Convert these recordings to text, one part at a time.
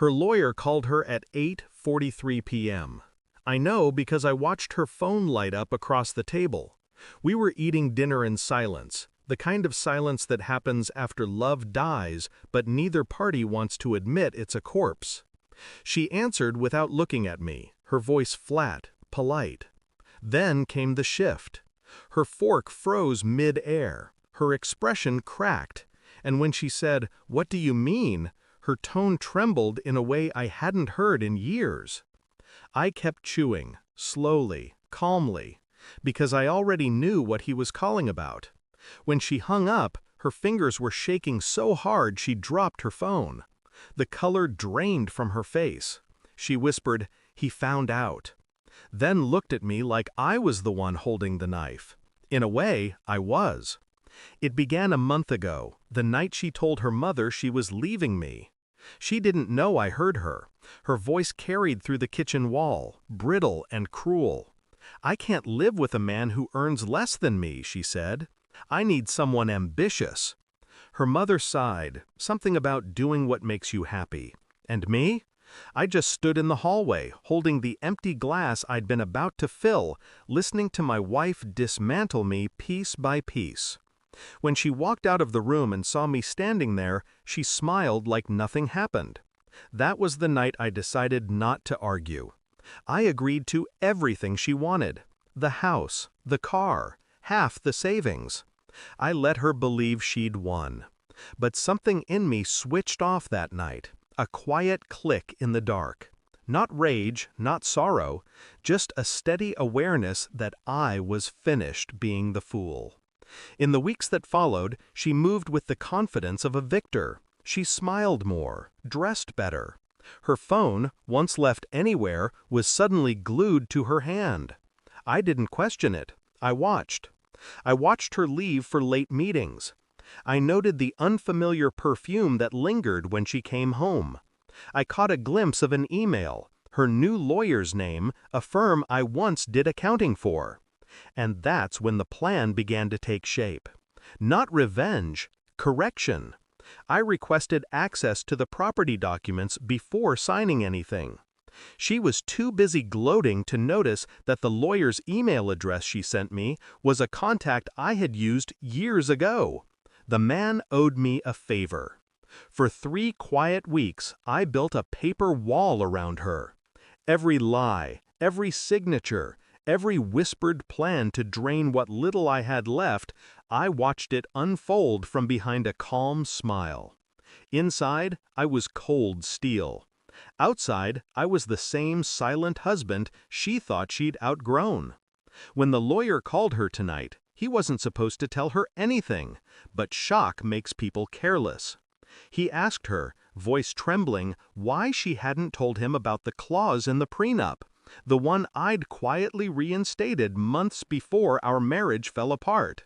Her lawyer called her at 8:43 p.m. I know because I watched her phone light up across the table. We were eating dinner in silence, the kind of silence that happens after love dies but neither party wants to admit it's a corpse. She answered without looking at me, her voice flat, polite. Then came the shift. Her fork froze mid-air, her expression cracked, and when she said, "What do you mean?" her tone trembled in a way I hadn't heard in years. I kept chewing, slowly, calmly, because I already knew what he was calling about. When she hung up, her fingers were shaking so hard she dropped her phone. The color drained from her face. She whispered, "He found out." Then looked at me like I was the one holding the knife. In a way, I was. It began a month ago, the night she told her mother she was leaving me. She didn't know I heard her. Her voice carried through the kitchen wall, brittle and cruel. "I can't live with a man who earns less than me," she said. "I need someone ambitious." Her mother sighed, something about doing what makes you happy. And me? I just stood in the hallway, holding the empty glass I'd been about to fill, listening to my wife dismantle me piece by piece. When she walked out of the room and saw me standing there, she smiled like nothing happened. That was the night I decided not to argue. I agreed to everything she wanted. The house, the car, half the savings. I let her believe she'd won. But something in me switched off that night, a quiet click in the dark. Not rage, not sorrow, just a steady awareness that I was finished being the fool. In the weeks that followed, she moved with the confidence of a victor. She smiled more, dressed better. Her phone, once left anywhere, was suddenly glued to her hand. I didn't question it. I watched. I watched her leave for late meetings. I noted the unfamiliar perfume that lingered when she came home. I caught a glimpse of an email, her new lawyer's name, a firm I once did accounting for. And that's when the plan began to take shape. Not revenge, correction. I requested access to the property documents before signing anything. She was too busy gloating to notice that the lawyer's email address she sent me was a contact I had used years ago. The man owed me a favor. For 3 quiet weeks, I built a paper wall around her. Every lie, every signature, every whispered plan to drain what little I had left, I watched it unfold from behind a calm smile. Inside, I was cold steel. Outside, I was the same silent husband she thought she'd outgrown. When the lawyer called her tonight, he wasn't supposed to tell her anything, but shock makes people careless. He asked her, voice trembling, why she hadn't told him about the clause in the prenup, the one I'd quietly reinstated months before our marriage fell apart.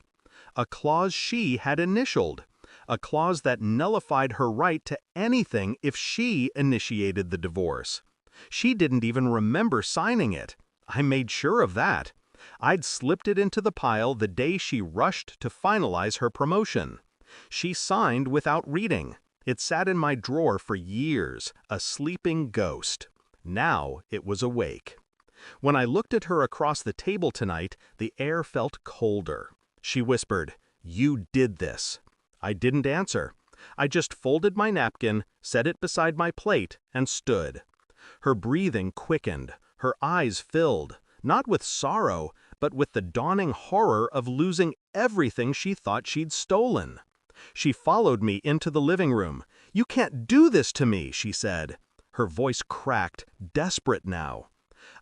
A clause she had initialed, a clause that nullified her right to anything if she initiated the divorce. She didn't even remember signing it. I made sure of that. I'd slipped it into the pile the day she rushed to finalize her promotion. She signed without reading. It sat in my drawer for years, a sleeping ghost. Now it was awake. When I looked at her across the table tonight, the air felt colder. She whispered, "You did this." I didn't answer. I just folded my napkin, set it beside my plate, and stood. Her breathing quickened, her eyes filled, not with sorrow, but with the dawning horror of losing everything she thought she'd stolen. She followed me into the living room. "You can't do this to me," she said. Her voice cracked, desperate now.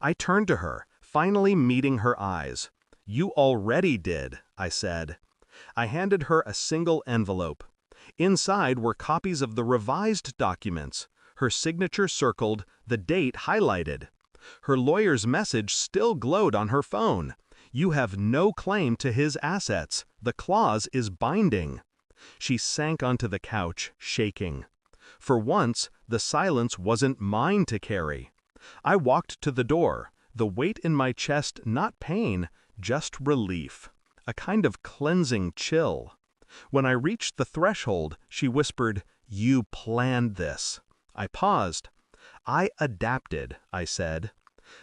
I turned to her, finally meeting her eyes. "You already did," I said. I handed her a single envelope. Inside were copies of the revised documents, her signature circled, the date highlighted. Her lawyer's message still glowed on her phone. "You have no claim to his assets. The clause is binding." She sank onto the couch, shaking. For once, the silence wasn't mine to carry. I walked to the door, the weight in my chest not pain, just relief. A kind of cleansing chill. When I reached the threshold, she whispered, "You planned this." I paused. I adapted, I said.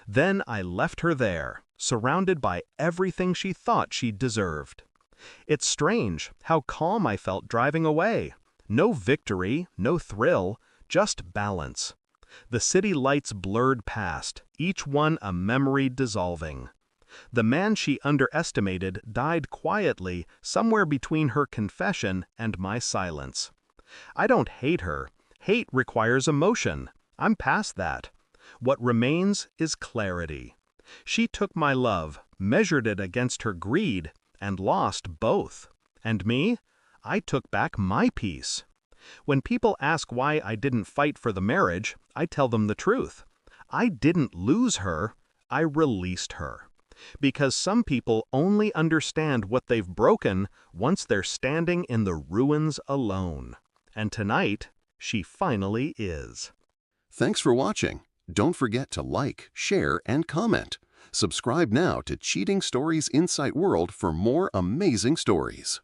Then I left her there, surrounded by everything she thought she deserved. It's strange how calm I felt driving away. No victory, no thrill, just balance. The city lights blurred past, each one a memory dissolving. The man she underestimated died quietly somewhere between her confession and my silence. I don't hate her. Hate requires emotion. I'm past that. What remains is clarity. She took my love, measured it against her greed, and lost both. And me? I took back my peace. When people ask why I didn't fight for the marriage, I tell them the truth. I didn't lose her, I released her. Because some people only understand what they've broken once they're standing in the ruins alone. And tonight, she finally is. Thanks for watching. Don't forget to like, share, and comment. Subscribe now to Cheating Stories Insight World for more amazing stories.